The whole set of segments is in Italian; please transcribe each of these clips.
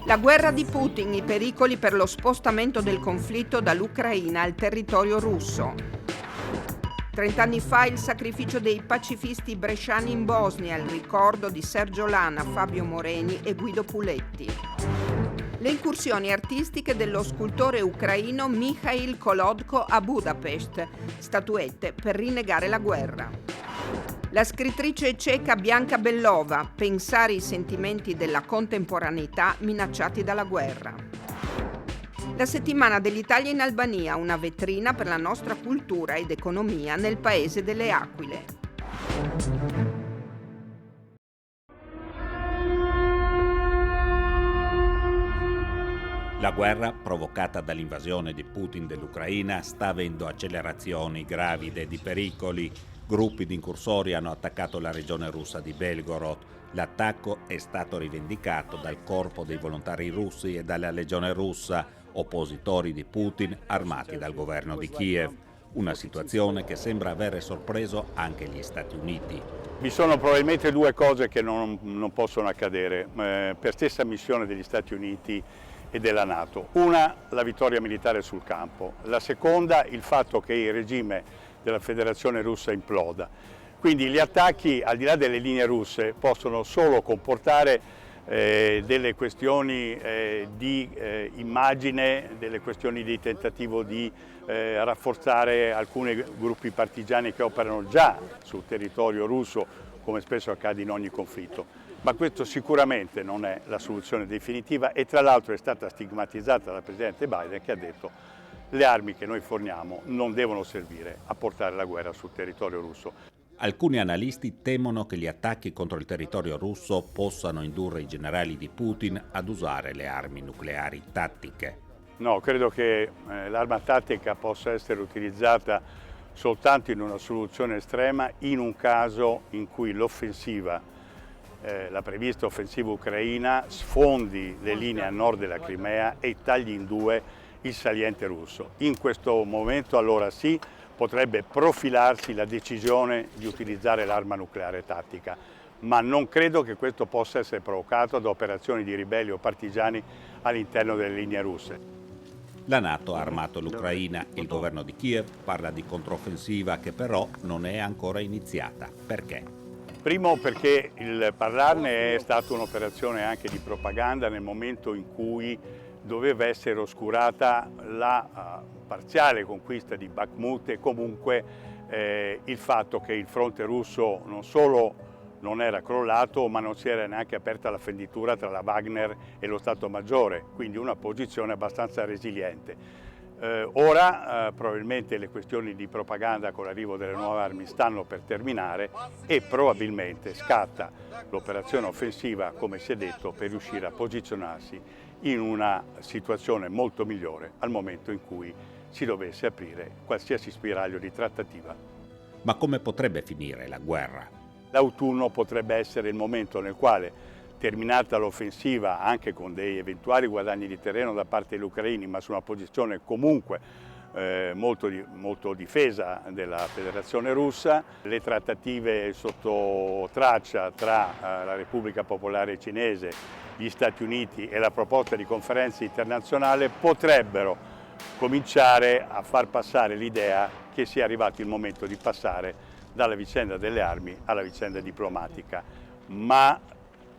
La guerra di Putin, i pericoli per lo spostamento del conflitto dall'Ucraina al territorio russo. 30 anni fa il sacrificio dei pacifisti bresciani in Bosnia, il ricordo di Sergio Lana, Fabio Moreni e Guido Puletti. Le incursioni artistiche dello scultore ucraino Mikhail Kolodko a Budapest, statuette per rinnegare la guerra. La scrittrice ceca Bianca Bellova, pensare i sentimenti della contemporaneità minacciati dalla guerra. La settimana dell'Italia in Albania, una vetrina per la nostra cultura ed economia nel paese delle aquile. La guerra provocata dall'invasione di Putin dell'Ucraina sta avendo accelerazioni gravide e di pericoli. Gruppi di incursori hanno attaccato la regione russa di Belgorod. L'attacco è stato rivendicato dal corpo dei volontari russi e dalla legione russa, oppositori di Putin armati dal governo di Kiev. Una situazione che sembra aver sorpreso anche gli Stati Uniti. Vi sono probabilmente due cose che non possono accadere per stessa missione degli Stati Uniti e della NATO. Una, la vittoria militare sul campo. La seconda, il fatto che il regime della Federazione Russa imploda. Quindi gli attacchi, al di là delle linee russe, possono solo comportare delle questioni di immagine, delle questioni di tentativo di rafforzare alcuni gruppi partigiani che operano già sul territorio russo, come spesso accade in ogni conflitto. Ma questo sicuramente non è la soluzione definitiva e tra l'altro è stata stigmatizzata dal presidente Biden, che ha detto le armi che noi forniamo non devono servire a portare la guerra sul territorio russo. Alcuni analisti temono che gli attacchi contro il territorio russo possano indurre i generali di Putin ad usare le armi nucleari tattiche. No, credo che l'arma tattica possa essere utilizzata soltanto in una soluzione estrema, in un caso in cui l'offensiva, la prevista offensiva ucraina, sfondi le linee a nord della Crimea e tagli in due il saliente russo. In questo momento allora sì, potrebbe profilarsi la decisione di utilizzare l'arma nucleare tattica, ma non credo che questo possa essere provocato da operazioni di ribelli o partigiani all'interno delle linee russe. La NATO ha armato l'Ucraina, il governo di Kiev parla di controffensiva che però non è ancora iniziata. Perché? Primo perché il parlarne è stata un'operazione anche di propaganda nel momento in cui doveva essere oscurata la parziale conquista di Bakhmut e comunque il fatto che il fronte russo non solo non era crollato, ma non si era neanche aperta la fenditura tra la Wagner e lo Stato Maggiore, quindi una posizione abbastanza resiliente. Ora probabilmente le questioni di propaganda con l'arrivo delle nuove armi stanno per terminare e probabilmente scatta l'operazione offensiva, come si è detto, per riuscire a posizionarsi in una situazione molto migliore al momento in cui si dovesse aprire qualsiasi spiraglio di trattativa. Ma come potrebbe finire la guerra? L'autunno potrebbe essere il momento nel quale, terminata l'offensiva, anche con dei eventuali guadagni di terreno da parte degli ucraini, ma su una posizione comunque molto difesa della Federazione Russa, le trattative sotto traccia tra la Repubblica Popolare Cinese, gli Stati Uniti e la proposta di conferenza internazionale potrebbero cominciare a far passare l'idea che sia arrivato il momento di passare dalla vicenda delle armi alla vicenda diplomatica, ma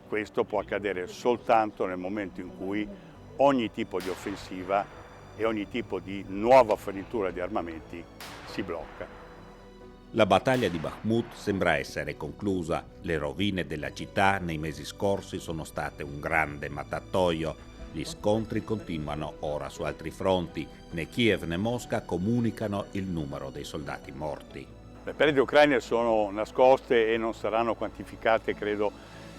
questo può accadere soltanto nel momento in cui ogni tipo di offensiva e ogni tipo di nuova fornitura di armamenti si blocca. La battaglia di Bakhmut sembra essere conclusa. Le rovine della città nei mesi scorsi sono state un grande mattatoio. Gli scontri continuano ora su altri fronti. Né Kiev né Mosca comunicano il numero dei soldati morti. Le perdite ucraine sono nascoste e non saranno quantificate, credo,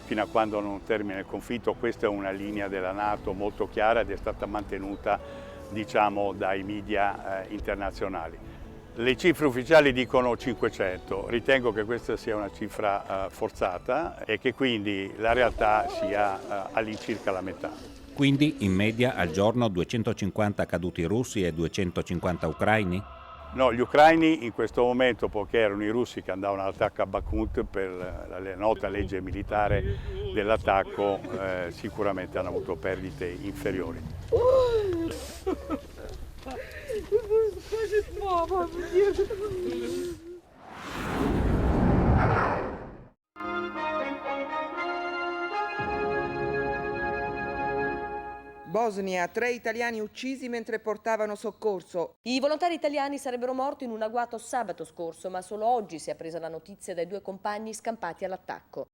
fino a quando non termina il conflitto. Questa è una linea della NATO molto chiara ed è stata mantenuta, diciamo, dai media internazionali. Le cifre ufficiali dicono 500, ritengo che questa sia una cifra forzata e che quindi la realtà sia all'incirca la metà. Quindi in media al giorno 250 caduti russi e 250 ucraini? No, gli ucraini in questo momento, poiché erano i russi che andavano all'attacco a Bakhmut per la nota legge militare dell'attacco, sicuramente hanno avuto perdite inferiori. Bosnia, 3 italiani uccisi mentre portavano soccorso. I volontari italiani sarebbero morti in un agguato sabato scorso, ma solo oggi si è appresa la notizia dai 2 compagni scampati all'attacco.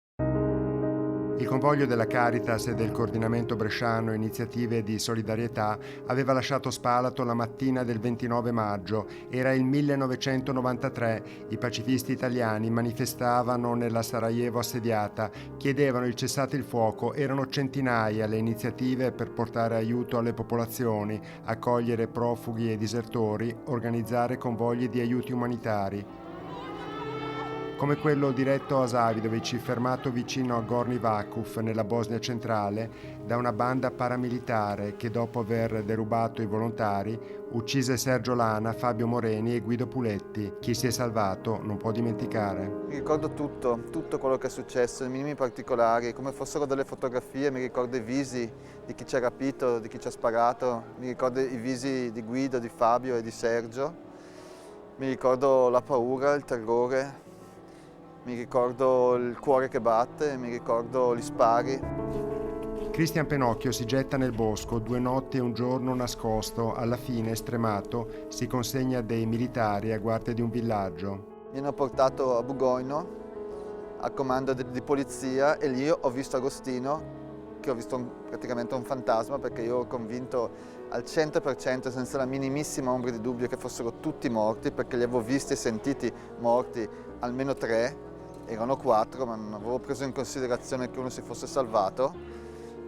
Il convoglio della Caritas e del Coordinamento Bresciano Iniziative di Solidarietà aveva lasciato Spalato la mattina del 29 maggio. Era il 1993. I pacifisti italiani manifestavano nella Sarajevo assediata, chiedevano il cessate il fuoco. Erano centinaia le iniziative per portare aiuto alle popolazioni, accogliere profughi e disertori, organizzare convogli di aiuti umanitari. Come quello diretto a Zavidović, fermato vicino a Gornji Vakuf, nella Bosnia centrale, da una banda paramilitare che, dopo aver derubato i volontari, uccise Sergio Lana, Fabio Moreni e Guido Puletti. Chi si è salvato non può dimenticare. Mi ricordo tutto quello che è successo, i minimi particolari, come fossero delle fotografie, mi ricordo i visi di chi ci ha rapito, di chi ci ha sparato, mi ricordo i visi di Guido, di Fabio e di Sergio, mi ricordo la paura, il terrore. Mi ricordo il cuore che batte, mi ricordo gli spari. Cristian Penocchio si getta nel bosco, 2 notti e un giorno nascosto. Alla fine, stremato, si consegna a dei militari a guardia di un villaggio. Mi hanno portato a Bugojno, al comando di polizia, e lì ho visto Agostino, che ho visto praticamente un fantasma, perché io ero convinto al 100%, senza la minimissima ombra di dubbio, che fossero tutti morti, perché li avevo visti e sentiti morti almeno 3. Erano 4, ma non avevo preso in considerazione che uno si fosse salvato,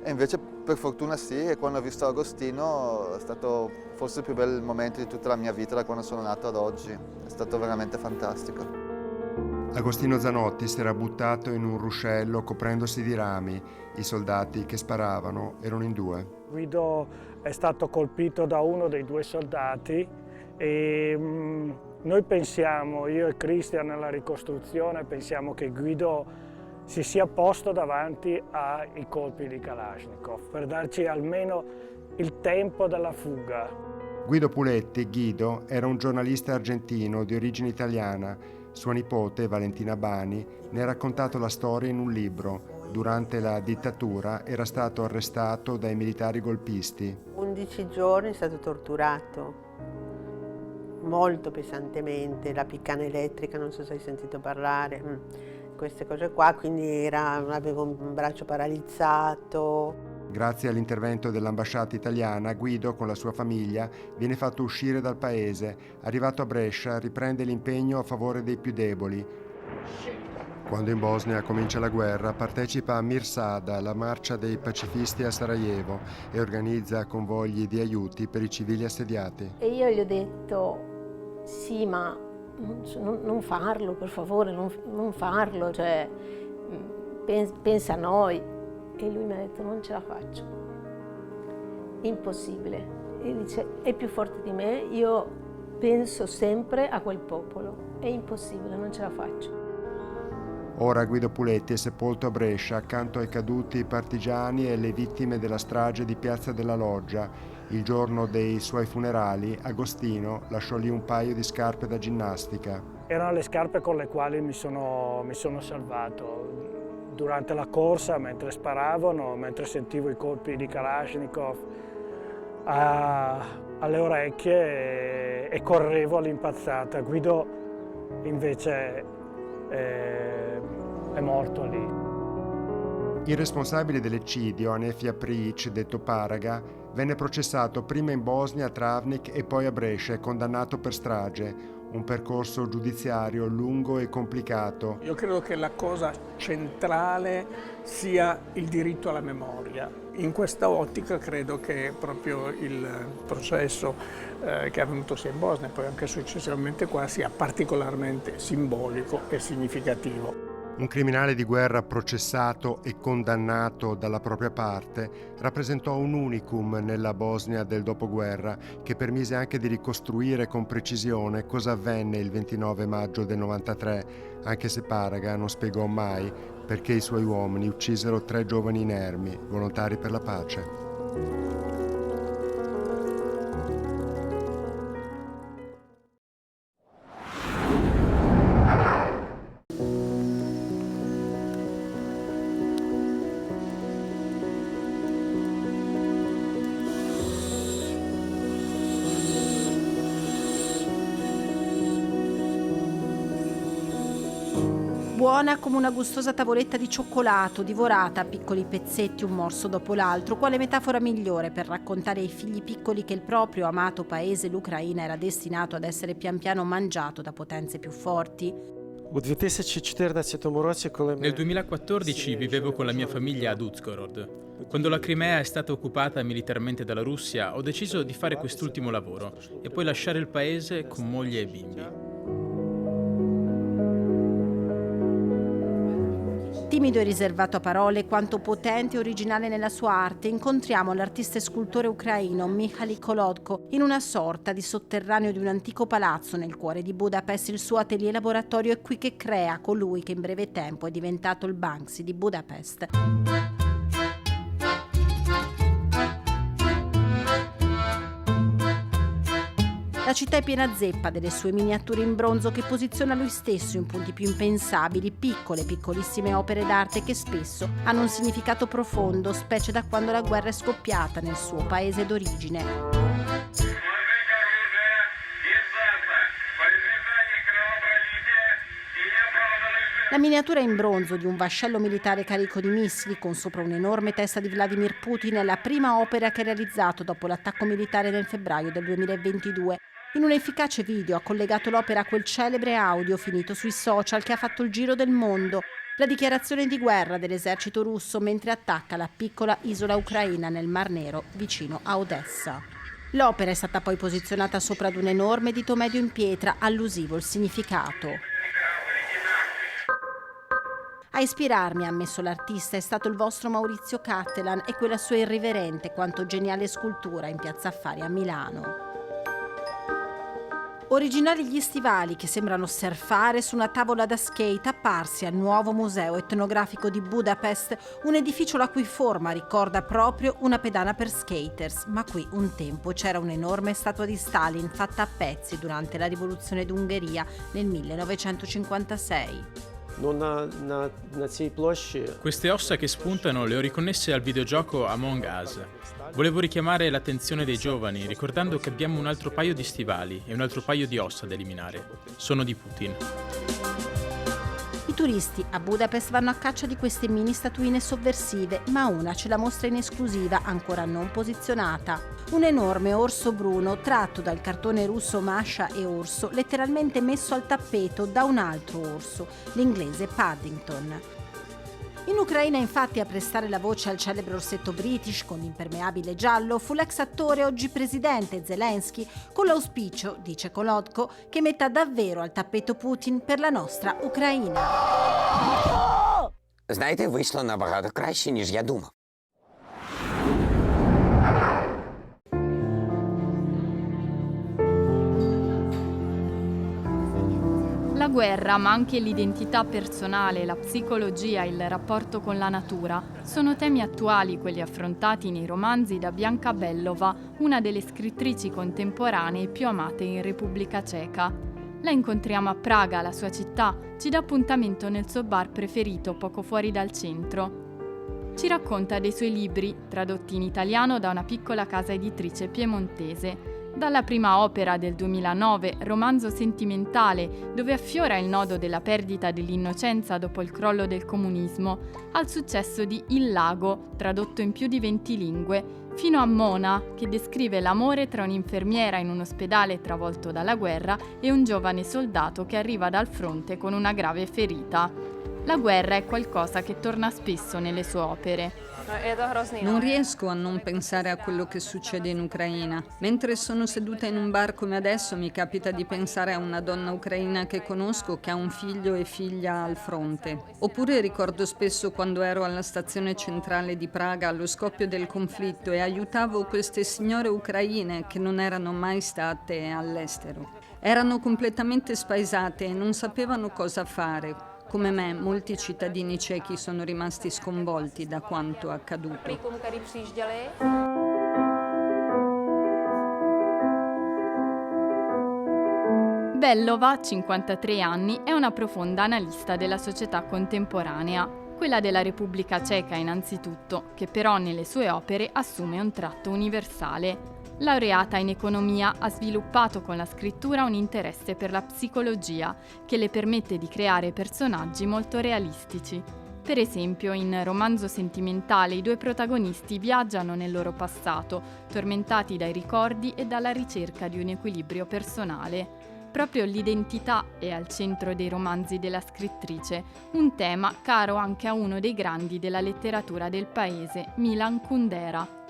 e invece per fortuna sì, e quando ho visto Agostino è stato forse il più bel momento di tutta la mia vita, da quando sono nato ad oggi. È stato veramente fantastico. Agostino Zanotti si era buttato in un ruscello coprendosi di rami. I soldati che sparavano erano in 2. Guido è stato colpito da uno dei 2 soldati e noi pensiamo, io e Cristian nella ricostruzione, pensiamo che Guido si sia posto davanti ai colpi di Kalashnikov per darci almeno il tempo della fuga. Guido Puletti, Guido, era un giornalista argentino di origine italiana. Sua nipote, Valentina Bani, ne ha raccontato la storia in un libro. Durante la dittatura era stato arrestato dai militari golpisti. 11 giorni è stato torturato. Molto pesantemente, la piccana elettrica, non so se hai sentito parlare, queste cose qua, quindi avevo un braccio paralizzato. Grazie all'intervento dell'ambasciata italiana, Guido con la sua famiglia viene fatto uscire dal paese. Arrivato a Brescia riprende l'impegno a favore dei più deboli. Quando in Bosnia comincia la guerra, partecipa a Mirsada, la marcia dei pacifisti a Sarajevo, e organizza convogli di aiuti per i civili assediati. E io gli ho detto: sì, ma non farlo, per favore, non farlo, cioè, pensa a noi. E lui mi ha detto: non ce la faccio, impossibile. E dice: è più forte di me, io penso sempre a quel popolo, è impossibile, non ce la faccio. Ora Guido Puletti è sepolto a Brescia accanto ai caduti partigiani e alle vittime della strage di Piazza della Loggia. Il giorno dei suoi funerali, Agostino lasciò lì un paio di scarpe da ginnastica. Erano le scarpe con le quali mi sono salvato. Durante la corsa, mentre sparavano, mentre sentivo i colpi di Kalashnikov alle orecchie e correvo all'impazzata. Guido invece è morto lì. Il responsabile dell'eccidio, Anefja Prijic, detto Paraga, venne processato prima in Bosnia a Travnik e poi a Brescia e condannato per strage. Un percorso giudiziario lungo e complicato. Io credo che la cosa centrale sia il diritto alla memoria. In questa ottica credo che proprio il processo che è avvenuto sia in Bosnia e poi anche successivamente qua sia particolarmente simbolico e significativo. Un criminale di guerra processato e condannato dalla propria parte rappresentò un unicum nella Bosnia del dopoguerra che permise anche di ricostruire con precisione cosa avvenne il 29 maggio del 93, anche se Paraga non spiegò mai perché i suoi uomini uccisero 3 giovani inermi, volontari per la pace. Buona come una gustosa tavoletta di cioccolato, divorata a piccoli pezzetti un morso dopo l'altro, quale metafora migliore per raccontare ai figli piccoli che il proprio amato paese, l'Ucraina, era destinato ad essere pian piano mangiato da potenze più forti? Nel 2014 vivevo con la mia famiglia ad Uzhgorod. Quando la Crimea è stata occupata militarmente dalla Russia, ho deciso di fare quest'ultimo lavoro e poi lasciare il paese con moglie e bimbi. Timido e riservato a parole, quanto potente e originale nella sua arte, incontriamo l'artista e scultore ucraino Mihaly Kolodko in una sorta di sotterraneo di un antico palazzo nel cuore di Budapest. Il suo atelier laboratorio è qui che crea colui che in breve tempo è diventato il Banksy di Budapest. La città è piena zeppa delle sue miniature in bronzo che posiziona lui stesso in punti più impensabili, piccole, piccolissime opere d'arte che spesso hanno un significato profondo, specie da quando la guerra è scoppiata nel suo paese d'origine. La miniatura in bronzo di un vascello militare carico di missili con sopra un'enorme testa di Vladimir Putin è la prima opera che ha realizzato dopo l'attacco militare nel febbraio del 2022. In un efficace video ha collegato l'opera a quel celebre audio finito sui social che ha fatto il giro del mondo, la dichiarazione di guerra dell'esercito russo mentre attacca la piccola isola ucraina nel Mar Nero vicino a Odessa. L'opera è stata poi posizionata sopra ad un enorme dito medio in pietra, allusivo il significato. A ispirarmi, ha ammesso l'artista, è stato il vostro Maurizio Cattelan e quella sua irriverente quanto geniale scultura in Piazza Affari a Milano. Originali gli stivali che sembrano surfare su una tavola da skate apparsi al nuovo museo etnografico di Budapest, un edificio la cui forma ricorda proprio una pedana per skaters, ma qui un tempo c'era un'enorme statua di Stalin fatta a pezzi durante la rivoluzione d'Ungheria nel 1956. Queste ossa che spuntano le ho riconnesse al videogioco Among Us. Volevo richiamare l'attenzione dei giovani, ricordando che abbiamo un altro paio di stivali e un altro paio di ossa da eliminare. Sono di Putin. I turisti a Budapest vanno a caccia di queste mini statuine sovversive, ma una ce la mostra in esclusiva, ancora non posizionata. Un enorme orso bruno tratto dal cartone russo Masha e Orso, letteralmente messo al tappeto da un altro orso, l'inglese Paddington. In Ucraina, infatti, a prestare la voce al celebre orsetto British con l'impermeabile giallo fu l'ex attore, oggi presidente Zelensky, con l'auspicio, dice Kolodko, che metta davvero al tappeto Putin per la nostra Ucraina. Знаєте, вийшло набагато краще, ніж я думав. La guerra, ma anche l'identità personale, la psicologia, il rapporto con la natura, sono temi attuali quelli affrontati nei romanzi da Bianka Bellova, una delle scrittrici contemporanee più amate in Repubblica Ceca. La incontriamo a Praga, la sua città, ci dà appuntamento nel suo bar preferito poco fuori dal centro. Ci racconta dei suoi libri, tradotti in italiano da una piccola casa editrice piemontese, dalla prima opera del 2009, romanzo sentimentale dove affiora il nodo della perdita dell'innocenza dopo il crollo del comunismo, al successo di Il lago, tradotto in più di 20 lingue, fino a Mona, che descrive l'amore tra un'infermiera in un ospedale travolto dalla guerra e un giovane soldato che arriva dal fronte con una grave ferita. La guerra è qualcosa che torna spesso nelle sue opere. Non riesco a non pensare a quello che succede in Ucraina. Mentre sono seduta in un bar come adesso mi capita di pensare a una donna ucraina che conosco che ha un figlio e figlia al fronte. Oppure ricordo spesso quando ero alla stazione centrale di Praga allo scoppio del conflitto e aiutavo queste signore ucraine che non erano mai state all'estero. Erano completamente spaesate e non sapevano cosa fare. Come me, molti cittadini cechi sono rimasti sconvolti da quanto accaduto. Bellova, 53 anni, è una profonda analista della società contemporanea, quella della Repubblica Ceca innanzitutto, che però nelle sue opere assume un tratto universale. Laureata in economia, ha sviluppato con la scrittura un interesse per la psicologia che le permette di creare personaggi molto realistici. Per esempio, in Romanzo sentimentale i due protagonisti viaggiano nel loro passato, tormentati dai ricordi e dalla ricerca di un equilibrio personale. Proprio l'identità è al centro dei romanzi della scrittrice, un tema caro anche a uno dei grandi della letteratura del paese, Milan Kundera.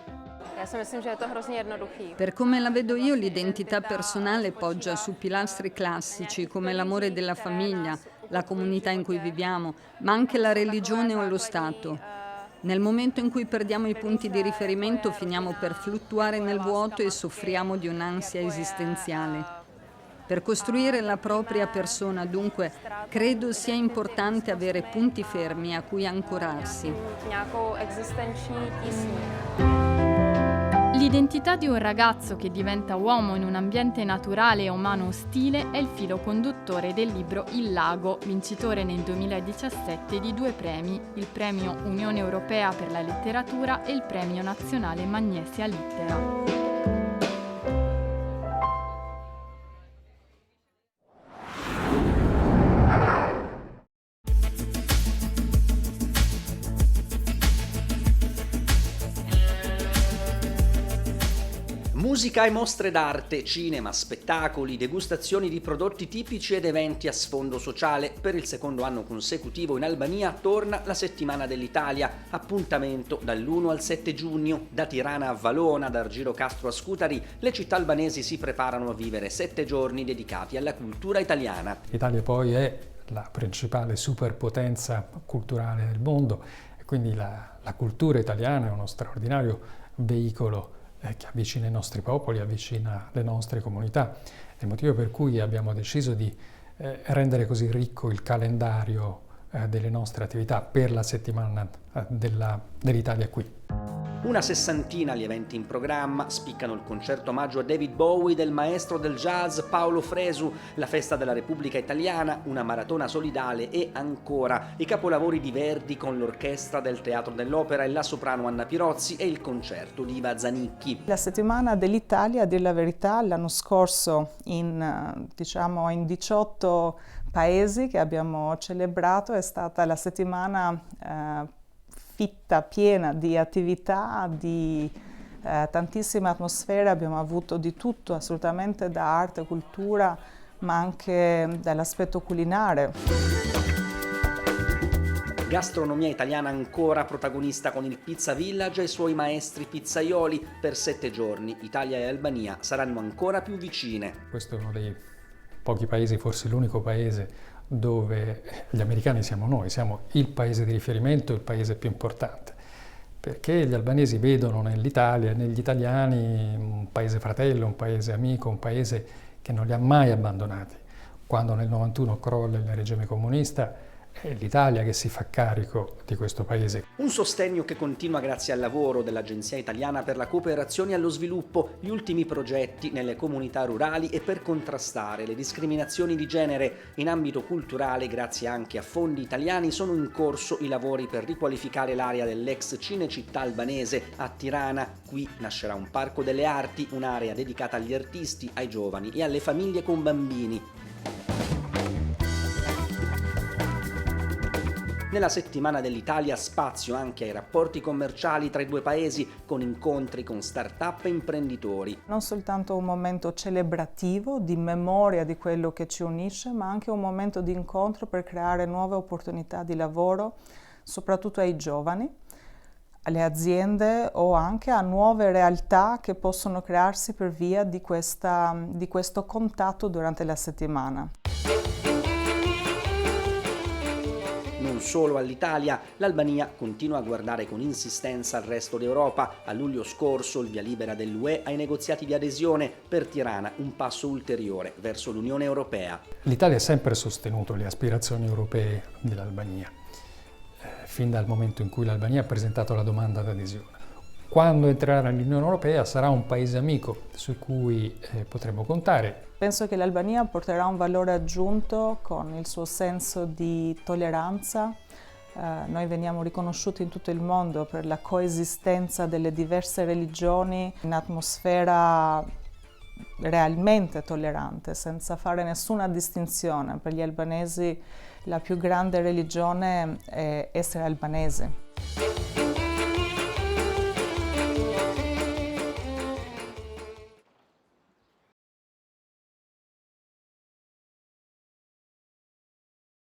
Per come la vedo io, l'identità personale poggia su pilastri classici come l'amore della famiglia, la comunità in cui viviamo, ma anche la religione o lo Stato. Nel momento in cui perdiamo i punti di riferimento finiamo per fluttuare nel vuoto e soffriamo di un'ansia esistenziale. Per costruire la propria persona, dunque, credo sia importante avere punti fermi a cui ancorarsi. L'identità di un ragazzo che diventa uomo in un ambiente naturale e umano ostile è il filo conduttore del libro Il Lago, vincitore nel 2017 di 2 premi, il premio Unione Europea per la letteratura e il premio nazionale Magnesia Littera. Musica e mostre d'arte, cinema, spettacoli, degustazioni di prodotti tipici ed eventi a sfondo sociale. Per il secondo anno consecutivo in Albania torna la Settimana dell'Italia, appuntamento dall'1 al 7 giugno. Da Tirana a Valona, da Girocastro a Scutari, le città albanesi si preparano a vivere 7 giorni dedicati alla cultura italiana. L'Italia poi è la principale superpotenza culturale del mondo e quindi la cultura italiana è uno straordinario veicolo che avvicina i nostri popoli, avvicina le nostre comunità. È il motivo per cui abbiamo deciso di rendere così ricco il calendario delle nostre attività per la settimana dell'Italia qui. Una 60 gli eventi in programma, spiccano il concerto omaggio a David Bowie del maestro del jazz Paolo Fresu, la festa della Repubblica Italiana, una maratona solidale e ancora i capolavori di Verdi con l'orchestra del Teatro dell'Opera e la soprano Anna Pirozzi e il concerto di Iva Zanicchi. La settimana dell'Italia, a dir la verità, l'anno scorso in 18 paesi che abbiamo celebrato è stata la settimana fitta, piena di attività, di tantissime atmosfere, abbiamo avuto di tutto, assolutamente da arte, cultura, ma anche dall'aspetto culinare. Gastronomia italiana ancora protagonista con il Pizza Village e i suoi maestri pizzaioli. Per 7 giorni Italia e Albania saranno ancora più vicine. Questo è uno dei pochi paesi, forse l'unico paese, dove gli americani siamo noi, siamo il paese di riferimento, il paese più importante, perché gli albanesi vedono nell'Italia e negli italiani un paese fratello, un paese amico, un paese che non li ha mai abbandonati. Quando nel 91 crolla il regime comunista, è l'Italia che si fa carico di questo paese. Un sostegno che continua grazie al lavoro dell'Agenzia Italiana per la Cooperazione allo Sviluppo, gli ultimi progetti nelle comunità rurali e per contrastare le discriminazioni di genere. In ambito culturale, grazie anche a fondi italiani, sono in corso i lavori per riqualificare l'area dell'ex Cinecittà albanese a Tirana. Qui nascerà un parco delle arti, un'area dedicata agli artisti, ai giovani e alle famiglie con bambini. Nella settimana dell'Italia spazio anche ai rapporti commerciali tra i due paesi, con incontri con start-up e imprenditori. Non soltanto un momento celebrativo di memoria di quello che ci unisce, ma anche un momento di incontro per creare nuove opportunità di lavoro, soprattutto ai giovani, alle aziende o anche a nuove realtà che possono crearsi per via di questo contatto durante la settimana. Non solo all'Italia, l'Albania continua a guardare con insistenza al resto d'Europa. A luglio scorso il via libera dell'UE ai negoziati di adesione, per Tirana un passo ulteriore verso l'Unione Europea. L'Italia ha sempre sostenuto le aspirazioni europee dell'Albania, fin dal momento in cui l'Albania ha presentato la domanda d'adesione. Quando entrerà nell'Unione Europea sarà un paese amico su cui potremo contare. Penso che l'Albania porterà un valore aggiunto con il suo senso di tolleranza. Noi veniamo riconosciuti in tutto il mondo per la coesistenza delle diverse religioni in un'atmosfera realmente tollerante, senza fare nessuna distinzione. Per gli albanesi la più grande religione è essere albanesi.